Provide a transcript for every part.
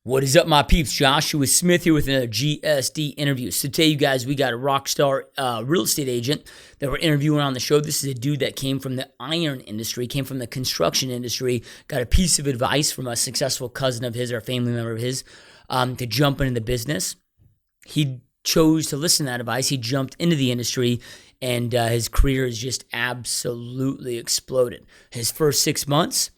What is up, my peeps? Joshua Smith here with another GSD interview. So today, you guys, we got a rock star real estate agent that we're interviewing on the show. This is a dude that came from the iron industry, came from the construction industry, got a piece of advice from a successful cousin of his or a family member of his to jump into the business. He chose to listen to that advice. He jumped into the industry, and his career has just absolutely exploded. His first 6 months,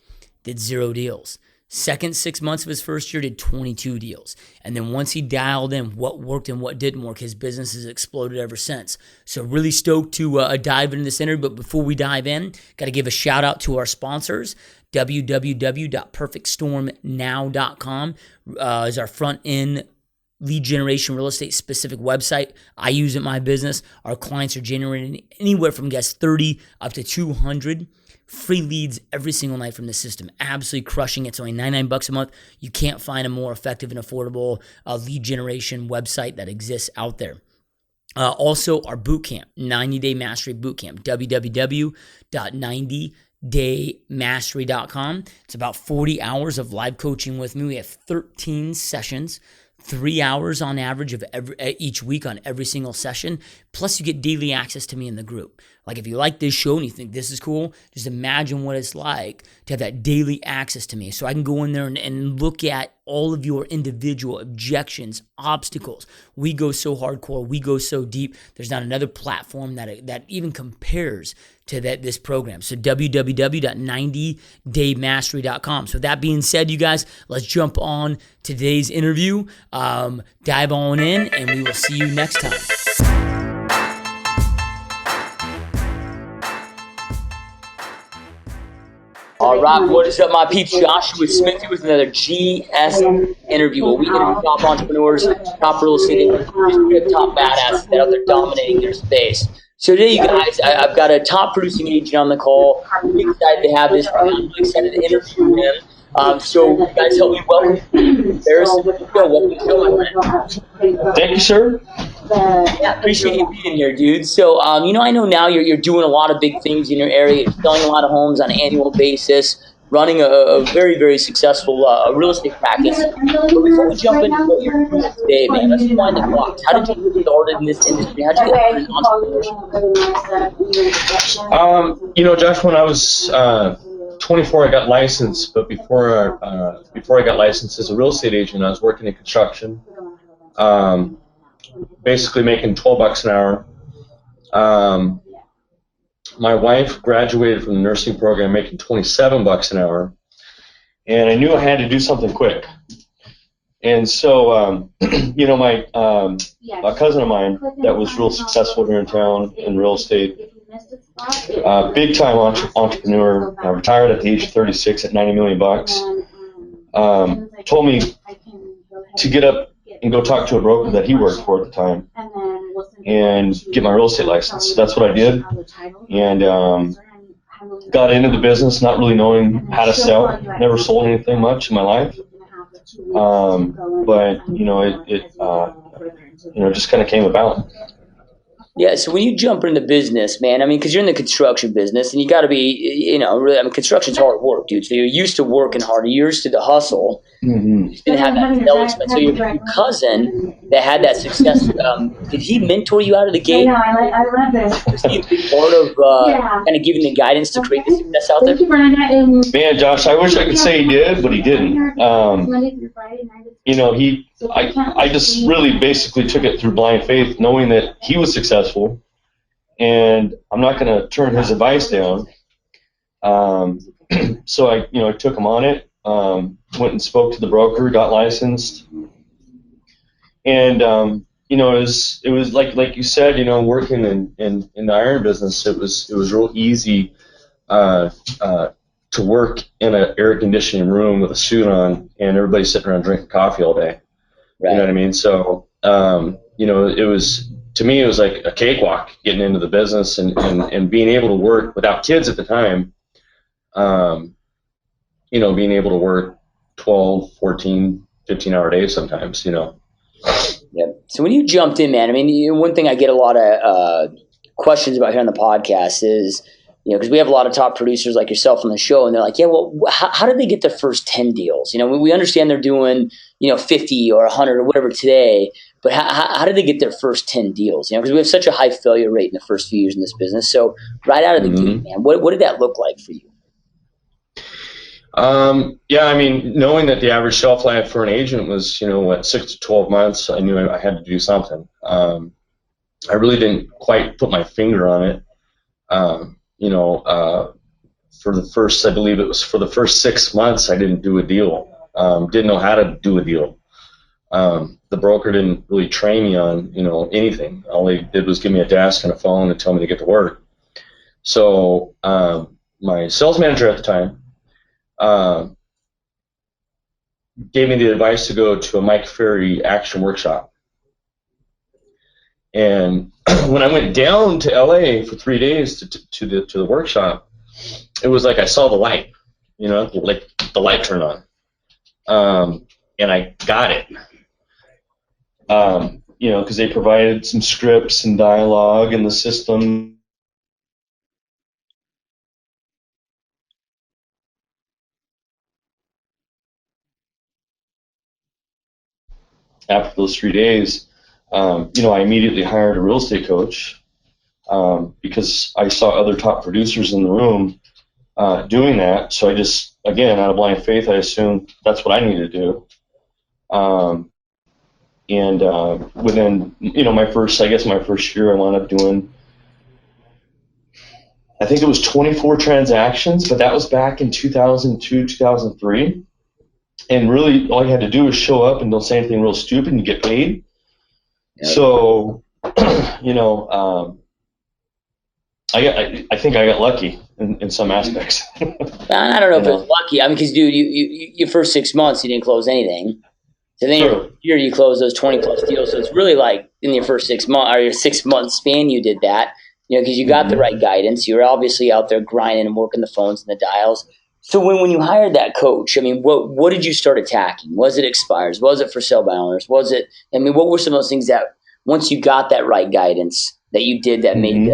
did 0 deals. Second 6 months of his first year, did 22 deals. And then once he dialed in what worked and what didn't work, his business has exploded ever since. So really stoked to dive into this interview. But before we dive in, got to give a shout out to our sponsors. www.perfectstormnow.com is our front end lead generation real estate specific website. I use it in my business. Our clients are generating anywhere from 30 up to 200 free leads every single night from the system. Absolutely crushing it. It's only $99 a month. You can't find a more effective and affordable lead generation website that exists out there. Also, our bootcamp, 90-day mastery bootcamp, www.90daymastery.com. It's about 40 hours of live coaching with me. We have 13 sessions, 3 hours on average of each week on every single session. Plus, you get daily access to me in the group. Like, if you like this show and you think this is cool, just imagine what it's like to have that daily access to me. So I can go in there and look at all of your individual objections, obstacles. We go so hardcore. We go so deep. There's not another platform that even compares to this program. So www.90daymastery.com. So that being said, you guys, let's jump on today's interview. Dive on in, and we will see you next time. All right, what is up, my peeps? Joshua Smith here with another GSD interview. Where we interview top entrepreneurs, top real estate agents, top badasses that are out there dominating their space. So today, you guys, I've got a top producing agent on the call. I'm really excited to have this. I'm really excited to interview him. So you guys, help me welcome Barrison. Welcome to the show, my friend. Thank you, sir. Yeah, appreciate you being here, dude. So, I know now you're doing a lot of big things in your area. You're selling a lot of homes on an annual basis, running a very, very successful real estate practice. But before we jump into what you're doing today, man, let's wind the clock. How did you get started in this industry? How did you get into entrepreneurship? Josh, when I was 24, I got licensed. But before I got licensed as a real estate agent, I was working in construction. Basically making $12 an hour. My wife graduated from the nursing program making $27 an hour, and I knew I had to do something quick. And so, my a cousin of mine that was real successful here in town in real estate, big time entrepreneur, retired at the age of 36 at $90 million, told me to get up and go talk to a broker that he worked for at the time and get my real estate license. So that's what I did, and got into the business not really knowing how to sell. Never sold anything much in my life, but it just kind of came about. Yeah, so when you jump into business, man, because you're in the construction business, and you got to be, really, construction's hard work, dude. So you're used to working hard, you're used to the hustle. Mm-hmm. You didn't have that embellishment. So your cousin that had that success, did he mentor you out of the gate? Yeah, I love this. Was he a big part of kind of giving the guidance to create the success out there? Man, Josh, I wish I could say he did, but he didn't. I just really basically took it through blind faith, knowing that he was successful, and I'm not going to turn his advice down. So I took him on it, went and spoke to the broker, got licensed, and it was like you said, working in the iron business, it was real easy to work in an air conditioning room with a suit on, and everybody sitting around drinking coffee all day. Right. You know what I mean? So, it was, to me, it was like a cakewalk getting into the business and being able to work without kids at the time, being able to work 12, 14, 15-hour days sometimes, Yeah. So when you jumped in, man, one thing I get a lot of questions about here on the podcast is, because we have a lot of top producers like yourself on the show, and they're like, yeah, well, how did they get their first 10 deals? We understand they're doing, 50 or 100 or whatever today, but how did they get their first 10 deals? Because we have such a high failure rate in the first few years in this business. So right out of the gate, man, what did that look like for you? Knowing that the average shelf life for an agent was, 6 to 12 months, I knew I had to do something. I really didn't quite put my finger on it. For the first, I believe it was for the first 6 months, I didn't do a deal. Didn't know how to do a deal. The broker didn't really train me on, anything. All they did was give me a desk and a phone and tell me to get to work. So my sales manager at the time gave me the advice to go to a Mike Ferry action workshop. And when I went down to LA for 3 days to the workshop, it was like I saw the light, like the light turned on, and I got it, because they provided some scripts and dialogue in the system. After those 3 days, I immediately hired a real estate coach because I saw other top producers in the room doing that. So I just, again, out of blind faith, I assumed that's what I needed to do. Within, my first year, I wound up doing, I think it was 24 transactions, but that was back in 2002, 2003. And really, all you had to do was show up and don't say anything real stupid, and you get paid. Yeah. So, I think I got lucky in some aspects. I don't know if it's lucky. Because dude, your first 6 months you didn't close anything. So then your year you closed those 20 plus deals. So it's really like in your first 6 months or your 6 month span you did that. Because you got the right guidance. You were obviously out there grinding and working the phones and the dials. So when you hired that coach, what did you start attacking? Was it expires? Was it for sale by owners? Was it? What were some of those things that once you got that right guidance that you did that made?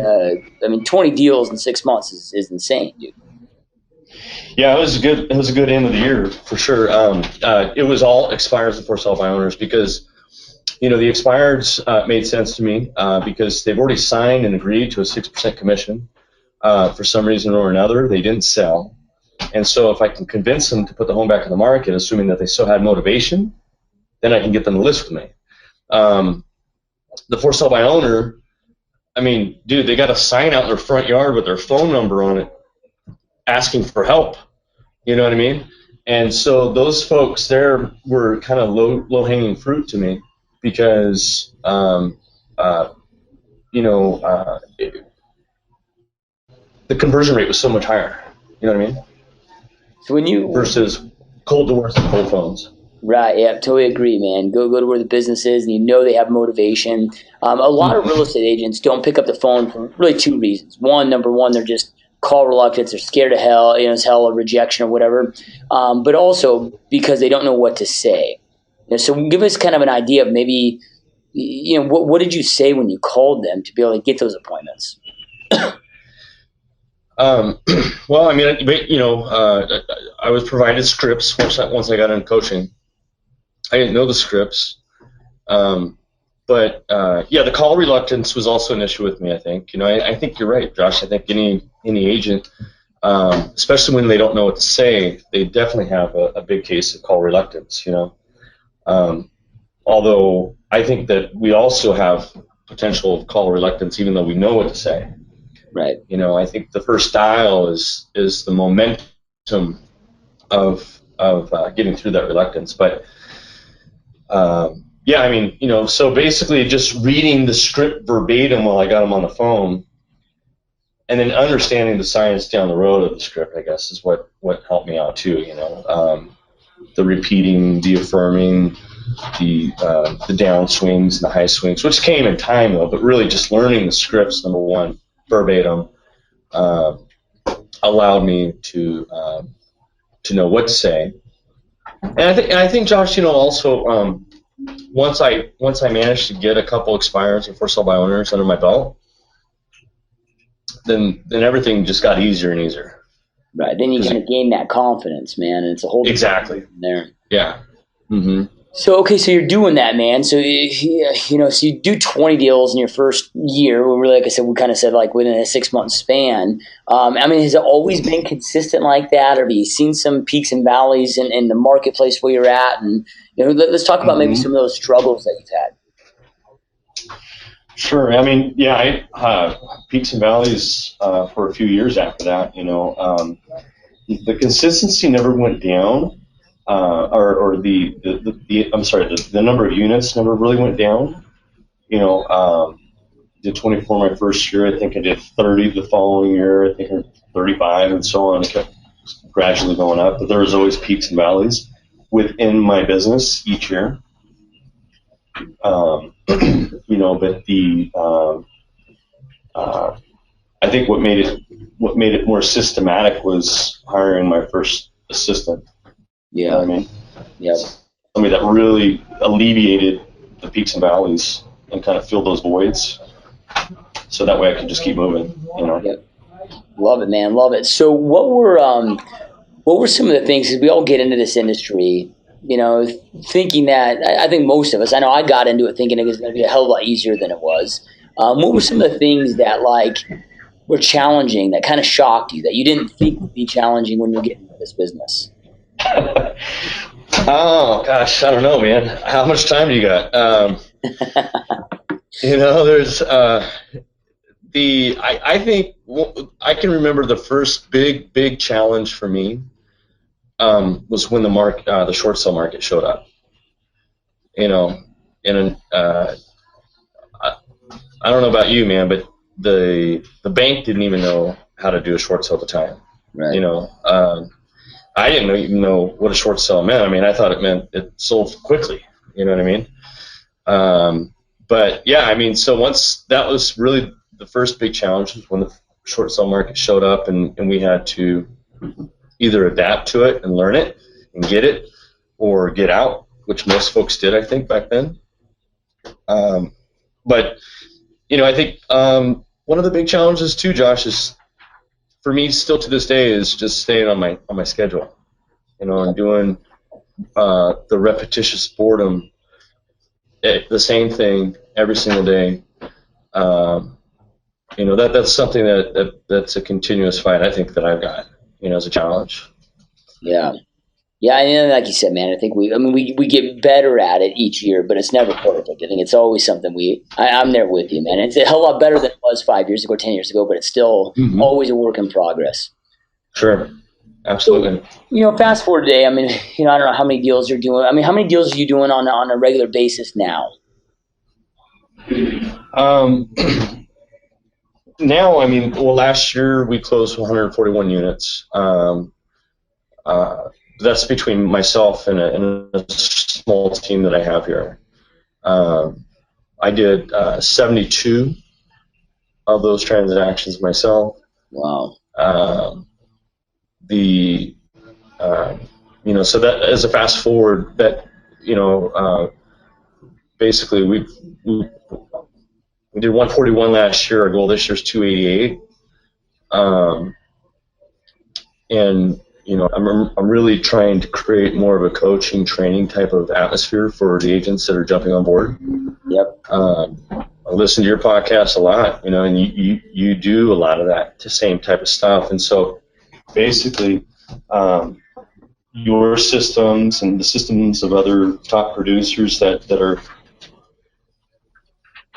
20 deals in 6 months is insane, dude. Yeah, it was a good end of the year for sure. It was all expires and for sale by owners because, the expireds made sense to me because they've already signed and agreed to a 6% commission. For some reason or another, they didn't sell. And so if I can convince them to put the home back on the market, assuming that they still had motivation, then I can get them to list with me. The for sale by owner, dude, they got a sign out in their front yard with their phone number on it asking for help. You know what I mean? And so those folks there were kind of low-hanging fruit to me because, the conversion rate was so much higher. You know what I mean? So versus cold doors and cold phones. Right, yeah, totally agree, man. Go to where the business is, and they have motivation. A lot of real estate agents don't pick up the phone for really 2 reasons. Number one, they're just call reluctant. They're scared of hell, of rejection or whatever. But also because they don't know what to say. So give us kind of an idea of maybe, what did you say when you called them to be able to get those appointments? I was provided scripts once I got into coaching. I didn't know the scripts, the call reluctance was also an issue with me. I think I think you're right, Josh. I think any agent, especially when they don't know what to say, they definitely have a big case of call reluctance. Although I think that we also have potential of call reluctance, even though we know what to say. Right. I think the first dial is the momentum of getting through that reluctance. But so basically just reading the script verbatim while I got them on the phone, and then understanding the science down the road of the script, I guess, is what helped me out too. The repeating, the affirming, the downswings and the high swings, which came in time though. But really, just learning the scripts, number one, verbatim, allowed me to know what to say. And I think Josh, also once I managed to get a couple expires and for sale by owners under my belt, then everything just got easier and easier. Right. Then you kind of gain that confidence, man. And it's a whole exactly there. Yeah. Mm-hmm. So, okay, so you're doing that, man. So, so you do 20 deals in your first year. Really, like I said, we kind of said like within a 6-month span. Has it always been consistent like that, or have you seen some peaks and valleys in the marketplace where you're at? And let's talk about maybe some of those struggles that you've had. Sure. I peaks and valleys for a few years after that. The consistency never went down. Or the number of units never really went down. Did 24 my first year. I think I did 30 the following year. I think I did 35 and so on. It kept gradually going up, but there was always peaks and valleys within my business each year. But I think what made it more systematic was hiring my first assistant. Yeah. You know what I mean? Yeah. Somebody that really alleviated the peaks and valleys and kind of filled those voids, so that way I could just keep moving. Yep. Love it, man. Love it. So what were some of the things, because we all get into this industry, thinking that, I think most of us, I know I got into it thinking it was going to be a hell of a lot easier than it was. What were some of the things that were challenging, that kind of shocked you, that you didn't think would be challenging when you get into this business? Oh gosh, I don't know, man. How much time do you got? There's I think I can remember the first big challenge for me was when the short sale market showed up. I don't know about you, man, but the bank didn't even know how to do a short sale at the time. Right. I didn't even know what a short sale meant. I thought it meant it sold quickly. You know what I mean? But yeah, so once that was really the first big challenge, was when the short sale market showed up, and we had to either adapt to it and learn it and get it, or get out, which most folks did, I think, back then. But I think one of the big challenges too, Josh, is for me still to this day is just staying on my schedule, and doing the repetitious boredom, the same thing every single day. That's something that's a continuous fight, I think, that I've got, as a challenge. Yeah. Yeah, and like you said, man, I think we get better at it each year, but it's never perfect. I think it's always something I'm there with you, man. It's a hell of a lot better than it was 5 years ago, 10 years ago, but it's still always a work in progress. Sure. Absolutely. So, fast forward today, I don't know how many deals you're doing. How many deals are you doing on a regular basis now? Now, last year we closed 141 units. That's between myself and a small team that I have here. I did 72 of those transactions myself. Wow. So that as a fast forward, that basically we did 141 last year. Our goal this year is 288. And I'm really trying to create more of a coaching, training type of atmosphere for the agents that are jumping on board. Yep. I listen to your podcast a lot, and you do a lot of that same type of stuff. And so basically, your systems and the systems of other top producers that are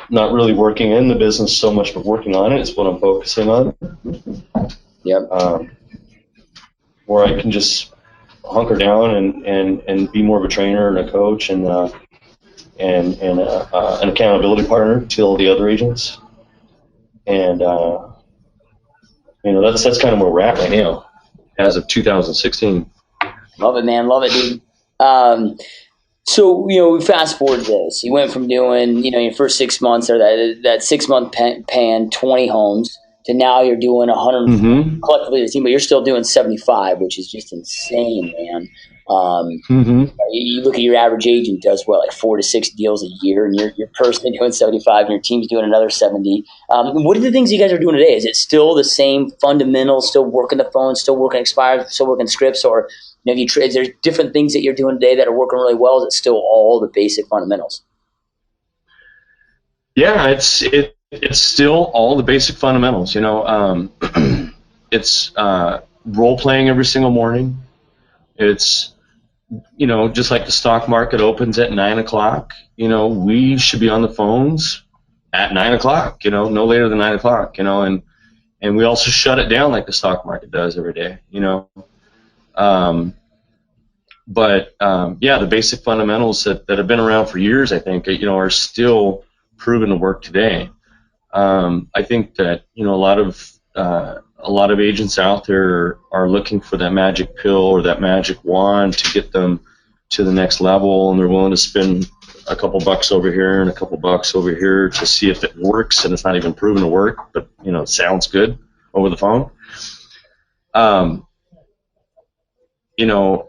not really working in the business so much, but working on it is what I'm focusing on. Yep. Where I can just hunker down and be more of a trainer and a coach and an accountability partner to all the other agents. And that's kind of where we're at right now, as of 2016. Love it, man. Love it, dude. So, we fast forward this. You went from doing, your first 6 months, or that 6 month pan 20 homes, to now you're doing 100 collectively as a team, but you're still doing 75, which is just insane, man. You look at your average agent does what, like 4 to 6 deals a year, and you're personally doing 75, and your team's doing another 70. What are the things you guys are doing today? Is it still the same fundamentals? Still working the phone? Still working expires? Still working scripts? Or is there different things that you're doing today that are working really well? Is it still all the basic fundamentals? Yeah, it's still all the basic fundamentals. It's role playing every single morning. It's just like the stock market opens at 9 o'clock. We should be on the phones at 9 o'clock. No later than 9 o'clock. And we also shut it down like the stock market does every day. The basic fundamentals that have been around for years, I think, are still proven to work today. I think that a lot of agents out there are looking for that magic pill or that magic wand to get them to the next level, and they're willing to spend a couple bucks over here and a couple bucks over here to see if it works, and it's not even proven to work, but it sounds good over the phone.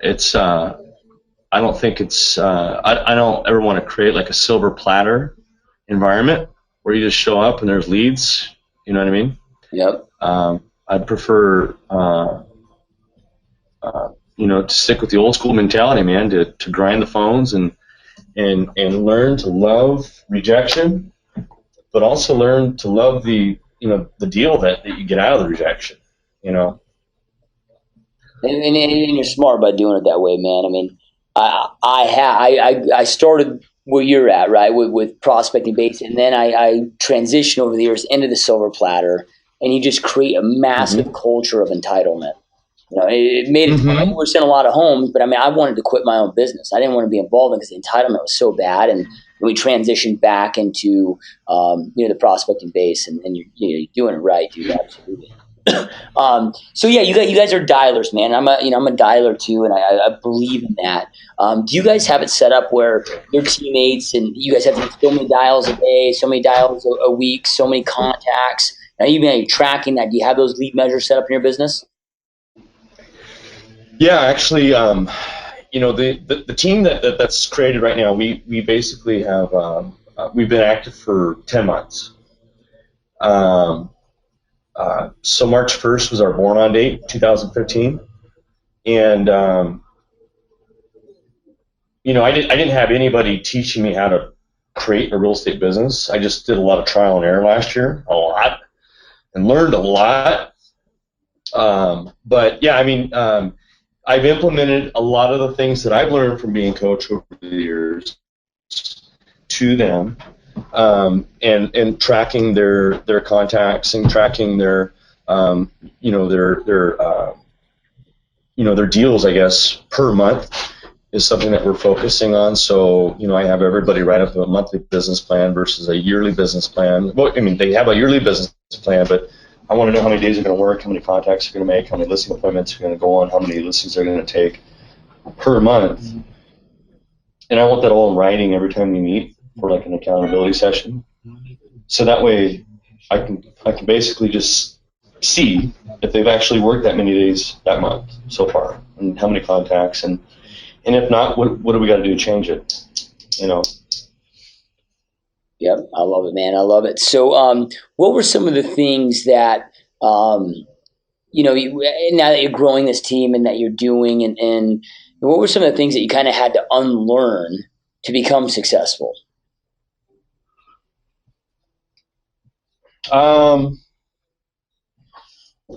It's I don't think it's I don't ever want to create like a silver platter environment where you just show up and there's leads. You know what I mean? Yep. I'd prefer to stick with the old school mentality, man, to grind the phones and learn to love rejection, but also learn to love the deal that you get out of the rejection. And you're smart by doing it that way, man. I mean, I started where you're at, right, with prospecting base, and then I transitioned over the years into the silver platter, and you just create a massive culture of entitlement. It made it 20% a lot of homes, but I mean, I wanted to quit my own business. I didn't want to be involved in it because the entitlement was so bad, and we transitioned back into the prospecting base, and you're doing it right, dude. Absolutely. So yeah, you guys are dialers, man. I'm a dialer too, and I believe in that. Do you guys have it set up where your teammates and you guys have to do so many dials a day, so many dials a week, so many contacts? Now, even are you tracking that? Do you have those lead measures set up in your business? Yeah, actually, the team that's created right now, we basically have we've been active for 10 months. So March 1st was our born on date, 2015, and I didn't have anybody teaching me how to create a real estate business. I just did a lot of trial and error last year, a lot, and learned a lot. But yeah, I mean, I've implemented a lot of the things that I've learned from being coach over the years to them. And tracking their contacts and tracking their their deals, I guess, per month is something that we're focusing on. So I have everybody write up a monthly business plan versus a yearly business plan. Well, I mean, they have a yearly business plan, but I want to know how many days they're going to work, how many contacts they're going to make, how many listing appointments they're going to go on, how many listings they're going to take per month. And I want that all in writing every time we meet for like an accountability session. So that way I can basically just see if they've actually worked that many days that month so far and how many contacts, and if not, what do we got to do to change it? Yep, I love it, man. I love it. So what were some of the things that now that you're growing this team and that you're doing, and what were some of the things that you kind of had to unlearn to become successful?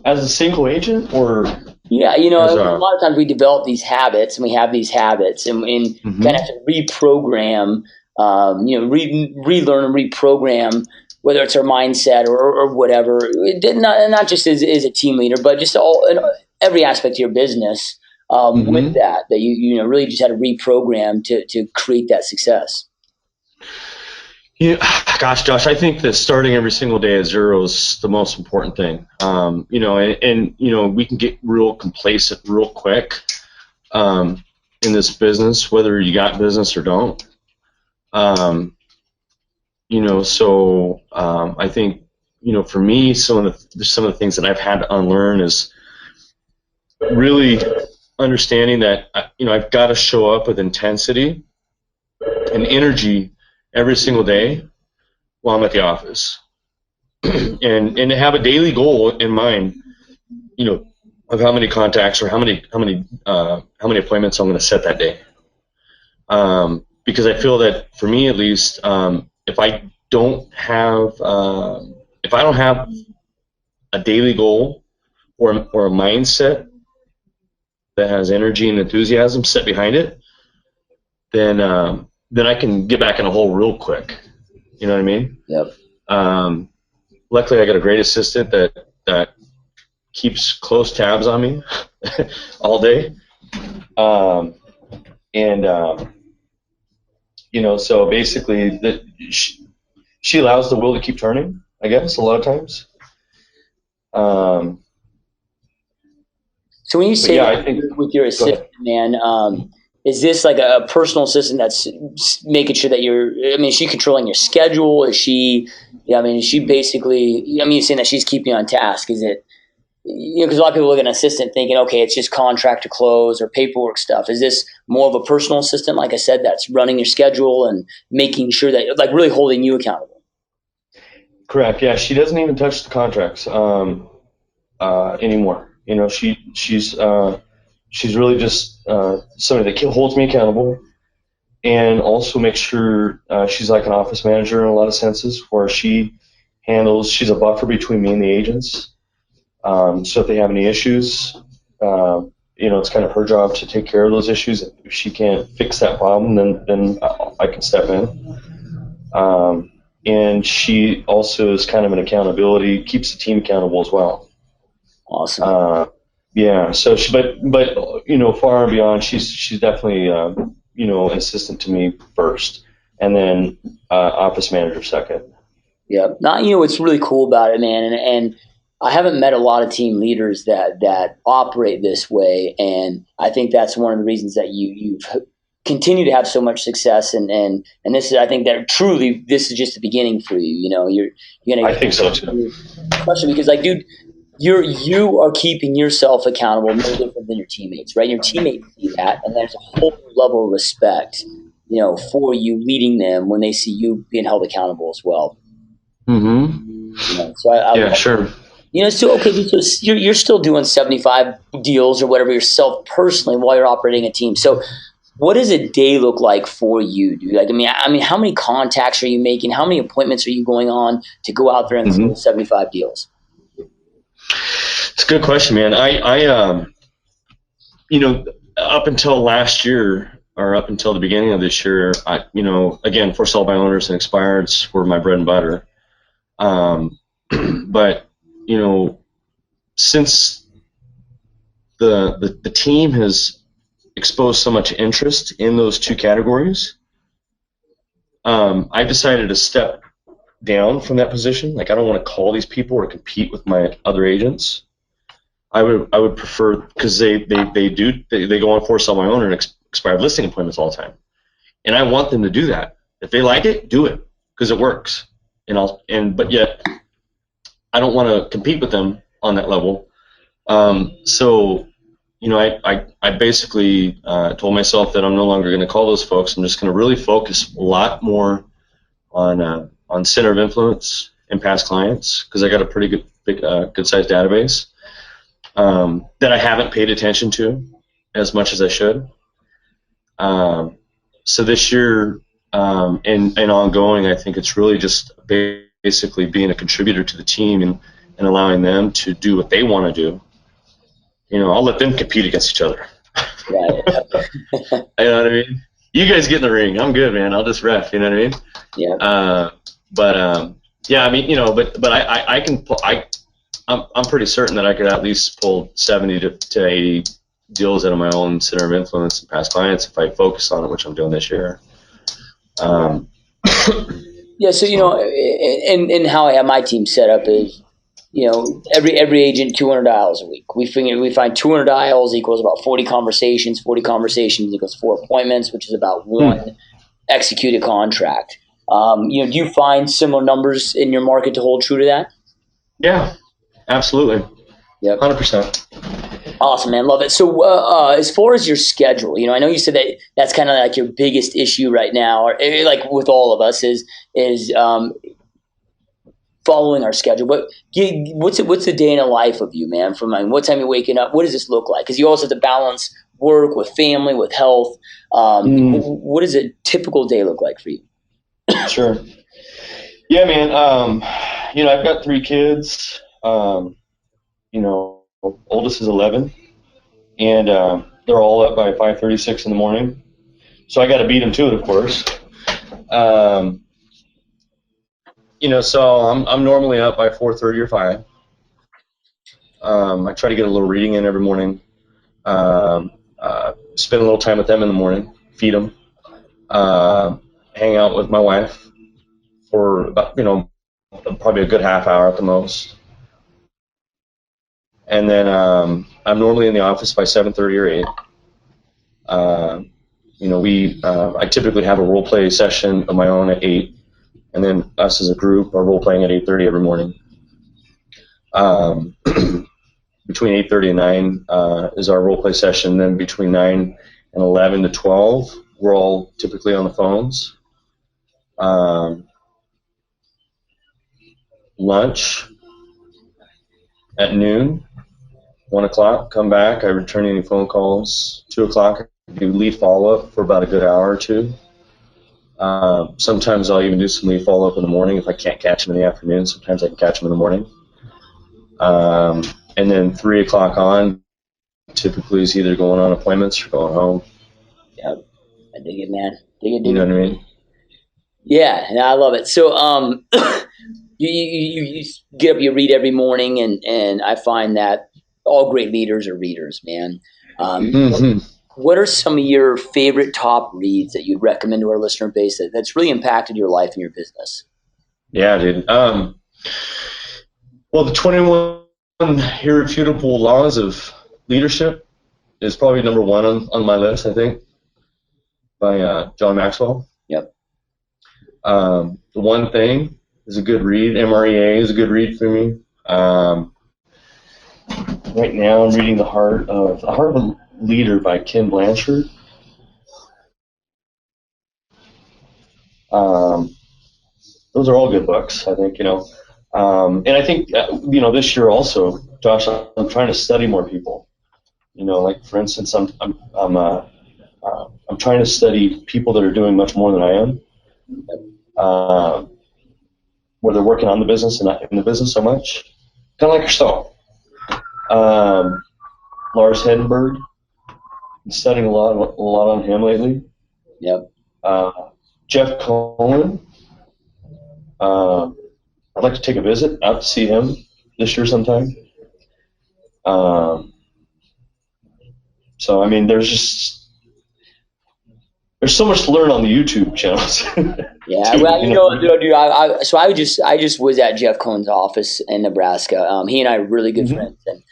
As a single agent, or yeah, a lot of times we develop these habits, and we have these habits, and kind of have to reprogram, relearn and reprogram, whether it's our mindset or whatever. Not just as a team leader, but just in every aspect of your business. With that you really just had to reprogram to create that success. Yeah, gosh, Josh, I think that starting every single day at zero is the most important thing. And we can get real complacent real quick in this business, whether you got business or don't. I think for me, some of the things that I've had to unlearn is really understanding that, I've got to show up with intensity and energy every single day while I'm at the office, and to have a daily goal in mind, of how many contacts or how many appointments I'm going to set that day. Because I feel that for me, at least, if I don't have a daily goal or a mindset that has energy and enthusiasm set behind it, then I can get back in a hole real quick. You know what I mean? Yep. Luckily, I got a great assistant that keeps close tabs on me all day. So basically, she allows the wheel to keep turning, I guess, a lot of times. So when you say I think with your assistant, man, is this like a personal assistant that's making sure that is she controlling your schedule? Is she, is she basically, you're saying that she's keeping you on task. Is it, because a lot of people look at an assistant thinking, okay, it's just contract to close or paperwork stuff. Is this more of a personal assistant, like I said, that's running your schedule and making sure that, like, really holding you accountable? Correct. Yeah, she doesn't even touch the contracts anymore. She's really just somebody that holds me accountable, and also makes sure she's like an office manager in a lot of senses, where she's a buffer between me and the agents. So if they have any issues, it's kind of her job to take care of those issues. If she can't fix that problem, then I can step in. And she also is kind of an accountability, keeps the team accountable as well. Awesome. Yeah. So but far and beyond, she's definitely an assistant to me first, and then office manager second. Yeah. Now, what's really cool about it, man, and I haven't met a lot of team leaders that operate this way, and I think that's one of the reasons that you've continued to have so much success. And this is, I think that truly this is just the beginning for you. You're gonna. I think so too. Especially because, like, dude, you are keeping yourself accountable no different than your teammates, right? Your teammates see that, and there's a whole level of respect, for you leading them when they see you being held accountable as well. Mm-hmm. So I sure. So okay, so you're still doing 75 deals or whatever yourself personally while you're operating a team. So what does a day look like for you, dude? Like, how many contacts are you making? How many appointments are you going on to go out there and close 75 deals? It's a good question, man. I up until last year, or up until the beginning of this year, again, for sale by owners and expireds were my bread and butter. But since the team has exposed so much interest in those two categories, I decided to step down from that position. Like, I don't want to call these people or compete with my other agents. I would prefer, because they go on for sale by owner and expired listing appointments all the time, and I want them to do that. If they like it, do it, because it works. But yet I don't want to compete with them on that level. So I basically told myself that I'm no longer going to call those folks. I'm just going to really focus a lot more on center of influence and past clients, because I got a pretty good sized database that I haven't paid attention to as much as I should. So this year and ongoing, I think it's really just basically being a contributor to the team and allowing them to do what they want to do. I'll let them compete against each other. Right. You know what I mean? You guys get in the ring. I'm good, man. I'll just ref. You know what I mean? Yeah. Yeah. I'm pretty certain that I could at least pull 70 to 80 deals out of my own center of influence and past clients if I focus on it, which I'm doing this year. Yeah. So and how I have my team set up is, every agent 200 dials a week. We find 200 dials equals about 40 conversations. 40 conversations equals 4 appointments, which is about 1 executed contract. Do you find similar numbers in your market to hold true to that? Yeah, absolutely. Yep. 100%. Awesome, man. Love it. So, as far as your schedule, I know you said that that's kind of like your biggest issue right now, or like with all of us, is following our schedule. But what's the day in the life of you, man? From what time you're waking up? What does this look like? Because you also have to balance work with family, with health. What does a typical day look like for you? Sure. Yeah, man. I've got 3 kids. Oldest is 11, and they're all up by 5:36 in the morning. So I got to beat them to it, of course. So I'm normally up by 4:30 or 5. I try to get a little reading in every morning. Spend a little time with them in the morning, feed them, hang out with my wife for about, probably a good half hour at the most. And then I'm normally in the office by 7:30 or 8. I typically have a role play session of my own at 8, and then us as a group are role playing at 8:30 every morning. Between 8:30 and 9 is our role play session. Then between 9 and 11 to 12, we're all typically on the phones. Lunch at noon. 1 o'clock, come back. I return any phone calls. 2 o'clock, I do lead follow-up for about a good hour or two. Sometimes I'll even do some lead follow-up in the morning if I can't catch them in the afternoon. Sometimes I can catch them in the morning. And then 3 o'clock on, typically is either going on appointments or going home. Yeah, I dig it, man. Dig it. You know what I mean? Yeah, and I love it. So, you get up, you read every morning, and I find that all great leaders are readers, man. What are some of your favorite top reads that you'd recommend to our listener base that's really impacted your life and your business? Yeah, dude. Well, the 21 Irrefutable Laws of Leadership is probably number 1 on my list, I think, by John Maxwell. Yep. The One Thing is a good read. MREA is a good read for me. Right now I'm reading The Heart of a Leader by Ken Blanchard. Those are all good books, I think, and I think, this year also, Josh, I'm trying to study more people. Like for instance, I'm trying to study people that are doing much more than I am, where they're working on the business and not in the business so much. Kind of like yourself. Lars Hedenberg, been studying a lot on him lately. Yep. Jeff Cohen. I'd like to take a visit out to see him this year sometime. So I mean, there's so much to learn on the YouTube channels. Yeah, well, dude, I just was at Jeff Cohen's office in Nebraska. He and I are really good friends, and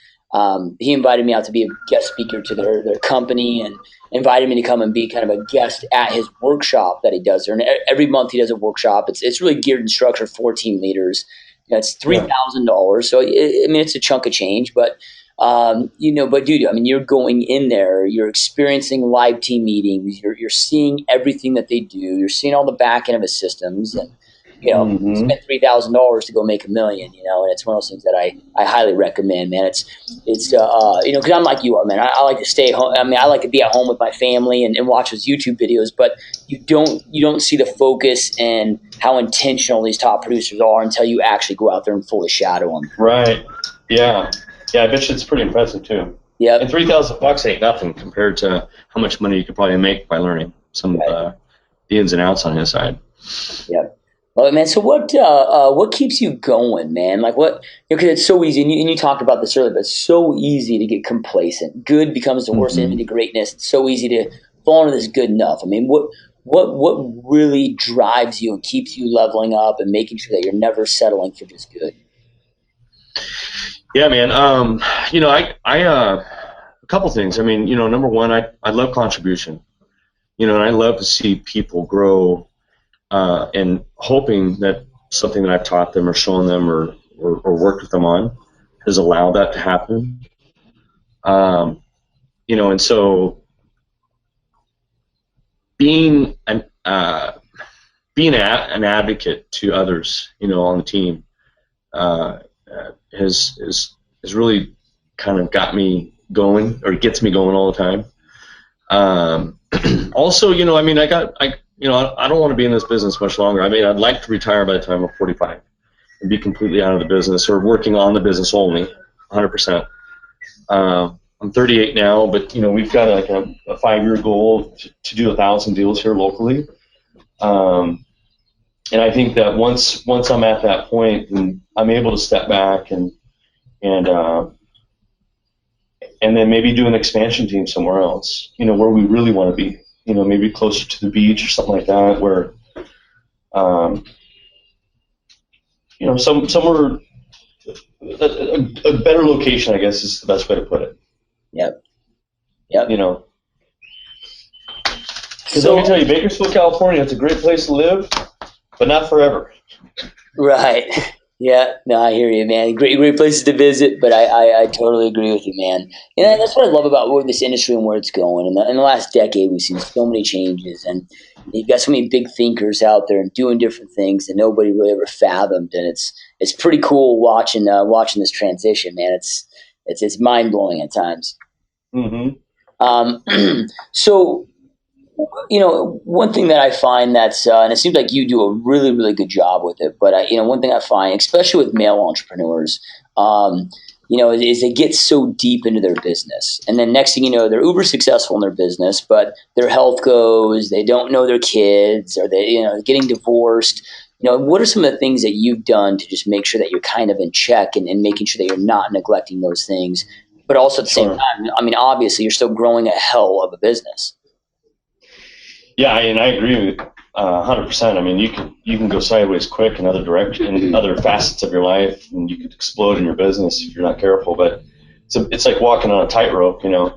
he invited me out to be a guest speaker to their company, and invited me to come and be kind of a guest at his workshop that he does there. And every month he does a workshop. It's really geared and structured for team leaders. It's $3,000, so it's a chunk of change, but. But dude, you're going in there, you're experiencing live team meetings, you're seeing everything that they do, you're seeing all the back end of his systems, and spend $3,000 to go make $1 million, and it's one of those things that I highly recommend, man. It's because I'm like you are, man. I like to stay home. I like to be at home with my family and watch those YouTube videos, but you don't see the focus and how intentional these top producers are until you actually go out there and fully shadow them. Right. Yeah. Yeah, I bet you it's pretty impressive too. Yeah. And $3,000 ain't nothing compared to how much money you could probably make by learning some of the ins and outs on his side. Yep. Well, man. So what keeps you going, man? Like what? Because it's so easy, and you talked about this earlier, but it's so easy to get complacent. Good becomes the worst enemy to greatness. It's so easy to fall into this good enough. What really drives you and keeps you leveling up and making sure that you're never settling for just good? Yeah, man. A couple things. Number one, I love contribution. And I love to see people grow, and hoping that something that I've taught them or shown them or worked with them on has allowed that to happen. And so being an advocate to others, on the team, has really kind of got me going, or gets me going all the time. Also, I don't want to be in this business much longer. I mean, I'd like to retire by the time I'm 45 and be completely out of the business, or working on the business only, 100%. I'm 38 now, but we've got like a 5-year goal to do 1,000 deals here locally. And I think that once I'm at that point, and I'm able to step back and then maybe do an expansion team somewhere else, where we really want to be, maybe closer to the beach or something like that, where, somewhere, a better location, I guess, is the best way to put it. Yep. Because let me tell you, Bakersfield, California, it's a great place to live, but not forever. Right. Yeah. No, I hear you, man. Great places to visit, but I totally agree with you, man. And that's what I love about this industry and where it's going. In the last decade, we've seen so many changes, and you've got so many big thinkers out there and doing different things that nobody really ever fathomed. And it's pretty cool watching this transition, man. It's mind blowing at times. Mm-hmm. So, one thing that I find that's, and it seems like you do a really, really good job with it, but one thing I find, especially with male entrepreneurs, is they get so deep into their business, and then next thing you know, they're uber successful in their business, but their health goes, they don't know their kids, or they're getting divorced. What are some of the things that you've done to just make sure that you're kind of in check and making sure that you're not neglecting those things, but also at the same time, I mean, obviously you're still growing a hell of a business. Yeah, and I agree with 100%. I mean, you can go sideways quick in other directions, in other facets of your life, and you could explode in your business if you're not careful. But it's like walking on a tightrope, Yeah,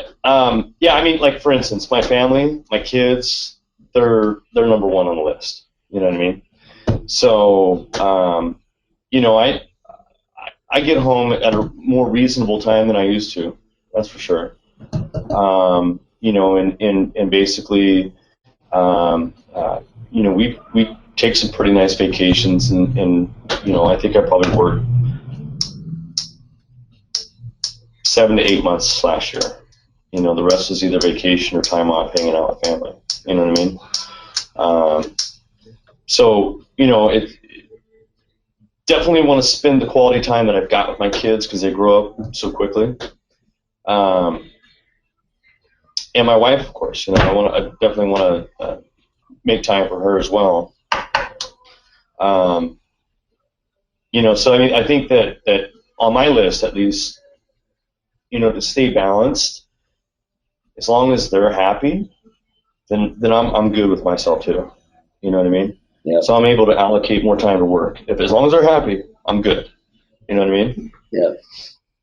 I mean, like for instance, my family, my kids, they're number one on the list. You know what I mean? So, I get home at a more reasonable time than I used to. That's for sure. And basically, we take some pretty nice vacations, and I think I probably worked 7 to 8 months last year. The rest was either vacation or time off, hanging out with family. You know what I mean? It definitely want to spend the quality time that I've got with my kids because they grow up so quickly. And my wife, of course, I definitely want to make time for her as well. So I mean, I think that on my list, at least, to stay balanced, as long as they're happy, then I'm good with myself too. You know what I mean? Yeah. So I'm able to allocate more time to work. As long as they're happy, I'm good. You know what I mean? Yeah.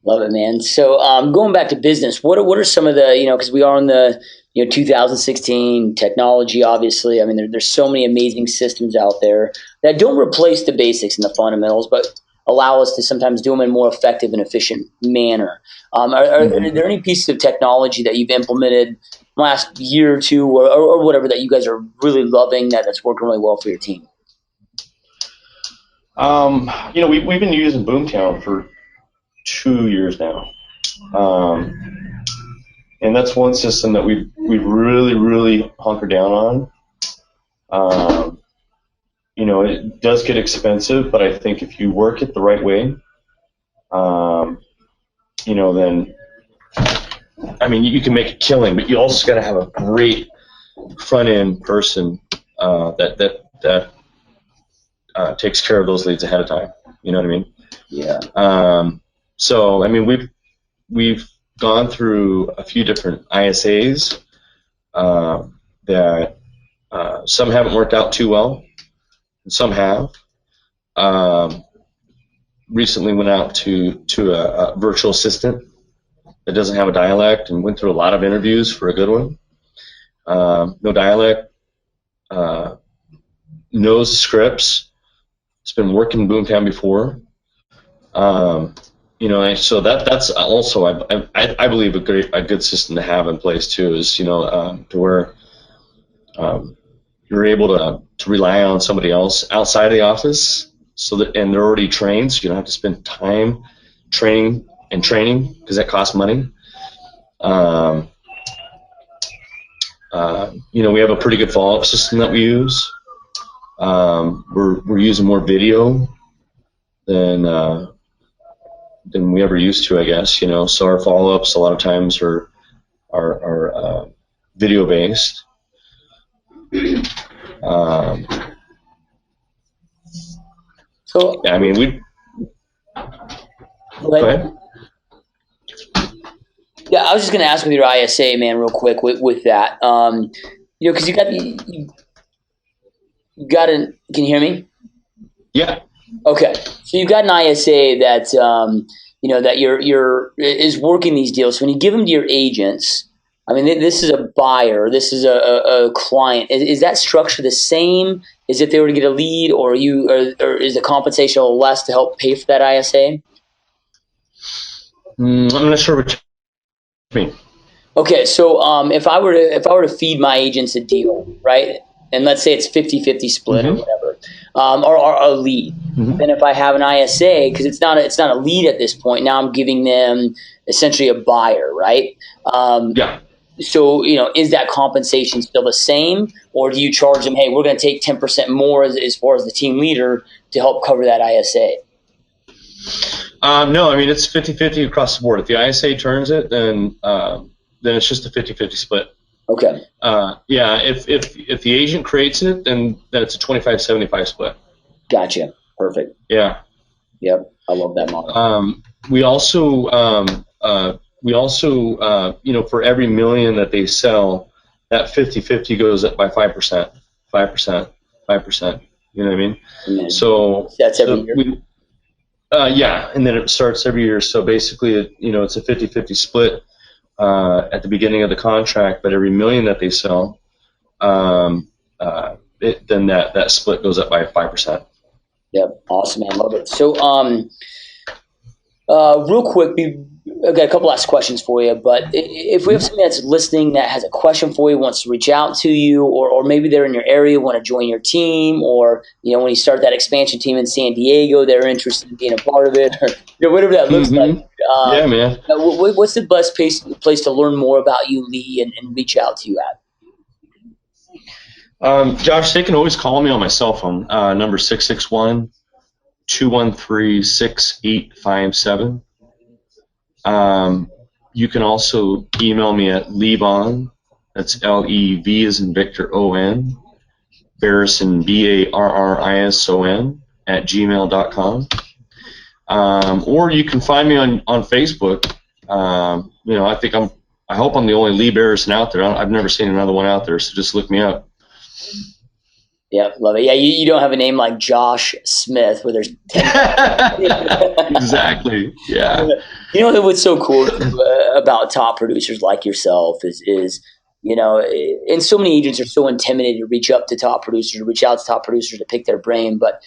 Love it, man. So going back to business, what are some of the, because we are in the 2016 technology, obviously. I mean, there's so many amazing systems out there that don't replace the basics and the fundamentals, but allow us to sometimes do them in a more effective and efficient manner. Are there any pieces of technology that you've implemented last year or two or whatever that you guys are really loving that's working really well for your team? We've been using Boomtown for 2 years now, and that's one system that we've really, really hunkered down on. It does get expensive, but I think if you work it the right way, then I mean, you can make a killing, but you also got to have a great front end person that takes care of those leads ahead of time. You know what I mean? Yeah. So I mean, we've gone through a few different ISAs that some haven't worked out too well, and some have. Recently went out to a virtual assistant that doesn't have a dialect, and went through a lot of interviews for a good one. No dialect, knows the scripts. It's been working in Boomtown before. and so that's also I believe a good system to have in place too is to where you're able to rely on somebody else outside of the office and they're already trained, so you don't have to spend time training because that costs money. We have a pretty good follow-up system that we use. We're using more video than we ever used to, I guess. So our follow-ups a lot of times are video based. So yeah, I mean, go ahead. Yeah, I was just going to ask with your ISA, man, real quick with that. Because you got can you hear me? Yeah. Okay. So you got an ISA that, that you're is working these deals. So when you give them to your agents, I mean, this is a buyer, this is a client. Is that structure the same as if they were to get a lead, or or is the compensation a little less to help pay for that ISA? I'm not sure what you mean. Okay, so if I were to feed my agents a deal, right, and let's say it's 50-50 split or whatever, or a lead, then if I have an ISA, because it's not a lead at this point, now I'm giving them essentially a buyer, right? Yeah. So is that compensation still the same, or do you charge them? Hey, we're going to take 10% more as far as the team leader to help cover that ISA? No, I mean it's 50-50 across the board. If the ISA turns it, then it's just a 50-50 split. Okay. Yeah, if the agent creates it, then it's a 25-75 split. Gotcha. Perfect. Yeah. Yep. I love that model. We also for every million that they sell, that 50-50 goes up by 5%. 5%. You know what I mean? Mm-hmm. So that's every year. Yeah, and then it starts every year. So basically, it's a 50-50 split at the beginning of the contract, but every million that they sell, then that split goes up by 5%. Yep, awesome, man, love it. So, real quick, I've got a couple last questions for you, but if we have somebody that's listening that has a question for you, wants to reach out to you, or maybe they're in your area, want to join your team, or when you start that expansion team in San Diego, they're interested in being a part of it, or whatever that looks like. Yeah, man. What's the best place to learn more about you, Lee, and reach out to you at? Josh, they can always call me on my cell phone, number 661-213-6857. You can also email me at Levon, that's L-E-V as in Victor O-N, Barrison, B-A-R-R-I-S-O-N, at gmail.com. Or you can find me on Facebook. I hope I'm the only Lee Barrison out there. I've never seen another one out there, so just look me up. Yeah, love it. Yeah, you don't have a name like Josh Smith where there's 10. Exactly. Yeah. What's so cool about top producers like yourself is and so many agents are so intimidated to reach out to top producers to pick their brain, but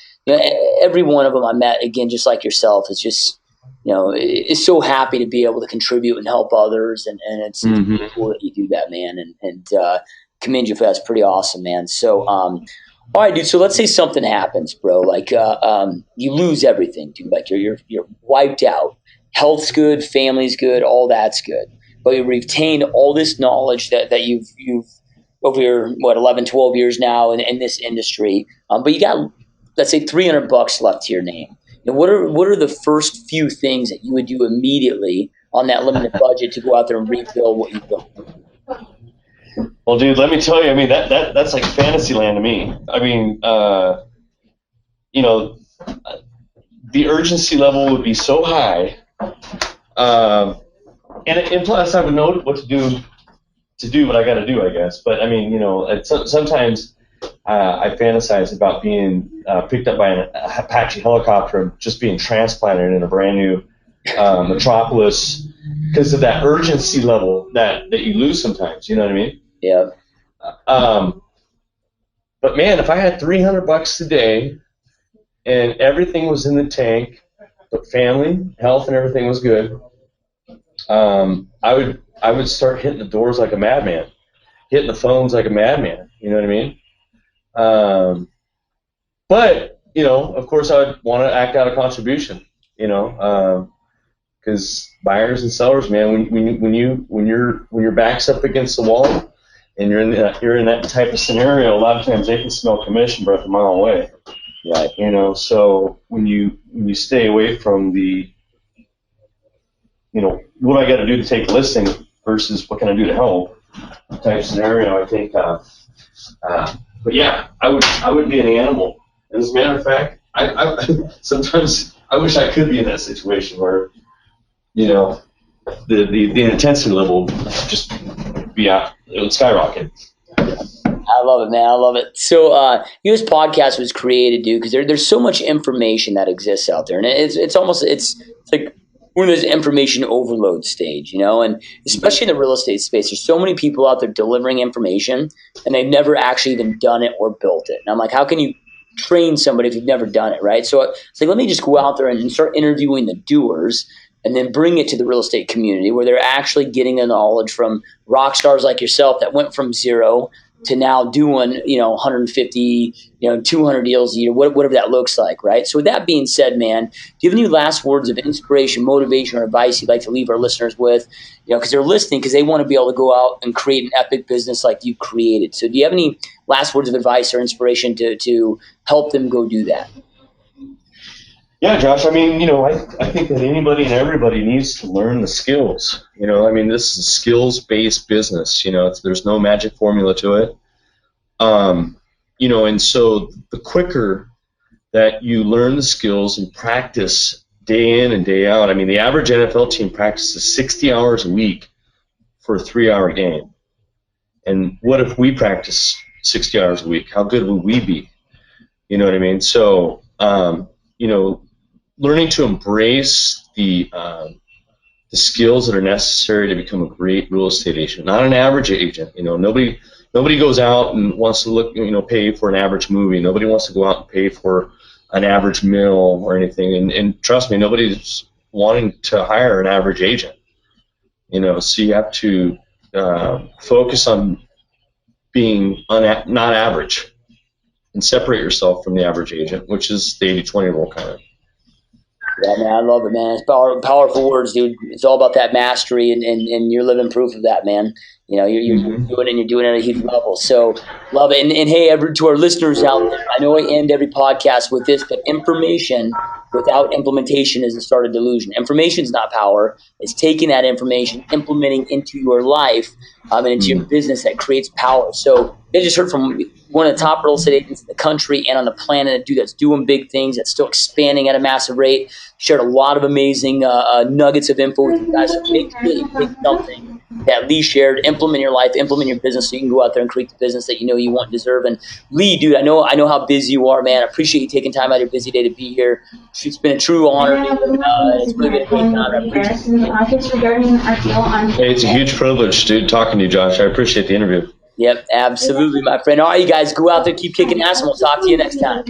every one of them I met, again, just like yourself, is just is so happy to be able to contribute and help others, and it's really cool that you do that, man, and commend you for that. It's pretty awesome, man. So all right, dude. So let's say something happens, bro. Like you lose everything, dude. Like you're wiped out. Health's good, family's good, all that's good. But you retained all this knowledge that you've over your 11, 12 years now in this industry. But you got, let's say, $300 left to your name. What are the first few things that you would do immediately on that limited budget to go out there and rebuild what you've built? Well, dude, let me tell you. I mean, that's like fantasy land to me. I mean, the urgency level would be so high, and plus I would know what to do what I got to do, I guess. But I mean, sometimes I fantasize about being picked up by an Apache helicopter and just being transplanted in a brand new metropolis because of that urgency level that you lose sometimes. You know what I mean? Yeah. But man, if I had $300 a day and everything was in the tank, but family, health, and everything was good. I would start hitting the doors like a madman, hitting the phones like a madman. You know what I mean? But of course, I would want to act out a contribution. Because buyers and sellers, man, when your back's up against the wall and you're in that type of scenario, a lot of times they can smell commission breath a mile away. Right. So when you stay away from the, what I got to do to take the listing versus what can I do to help type scenario, I think. But yeah, I would be an animal. And as a matter of fact, I sometimes I wish I could be in that situation where, the intensity level just be out, it would skyrocket. I love it, man. I love it. So, this podcast was created, dude, because there's so much information that exists out there, and it's like one of those information overload stage, and especially in the real estate space, there's so many people out there delivering information, and they've never actually even done it or built it. And I'm like, how can you train somebody if you've never done it, right? So it's like, let me just go out there and start interviewing the doers, and then bring it to the real estate community where they're actually getting the knowledge from rock stars like yourself that went from zero to now doing, 150, 200 deals a year, whatever that looks like, right? So with that being said, man, do you have any last words of inspiration, motivation, or advice you'd like to leave our listeners with? Because they're listening because they want to be able to go out and create an epic business like you created. So do you have any last words of advice or inspiration to help them go do that? Yeah, Josh, I think that anybody and everybody needs to learn the skills. This is a skills-based business. There's no magic formula to it. And so the quicker that you learn the skills and practice day in and day out, the average NFL team practices 60 hours a week for a 3-hour game. And what if we practice 60 hours a week? How good would we be? You know what I mean? So, learning to embrace the skills that are necessary to become a great real estate agent, not an average agent. Nobody goes out and wants to pay for an average movie. Nobody wants to go out and pay for an average meal or anything. And trust me, nobody's wanting to hire an average agent. So you have to focus on being not average and separate yourself from the average agent, which is the 80-20 rule kind of. Yeah, man, I love it, man. It's powerful words, dude. It's all about that mastery, and you're living proof of that, man. You're doing it, and you're doing it at a huge level. So love it. And hey, to our listeners out there, I know I end every podcast with this, but information without implementation is the start of delusion. Information is not power. It's taking that information, implementing into your life and into your business that creates power. So I just heard from one of the top real estate agents in the country and on the planet, a dude that's doing big things, that's still expanding at a massive rate. Shared a lot of amazing nuggets of info with you guys. So make something that Lee shared. Implement your life, implement your business, so you can go out there and create the business that you want and deserve. And Lee, dude, I know how busy you are, man. I appreciate you taking time out of your busy day to be here. It's been a true honor. It's really been a great honor. I appreciate it. Hey, it's a huge privilege, dude, talking to you, Josh. I appreciate the interview. Yep, absolutely, my friend. All right, you guys, go out there, keep kicking ass, and we'll talk to you next time.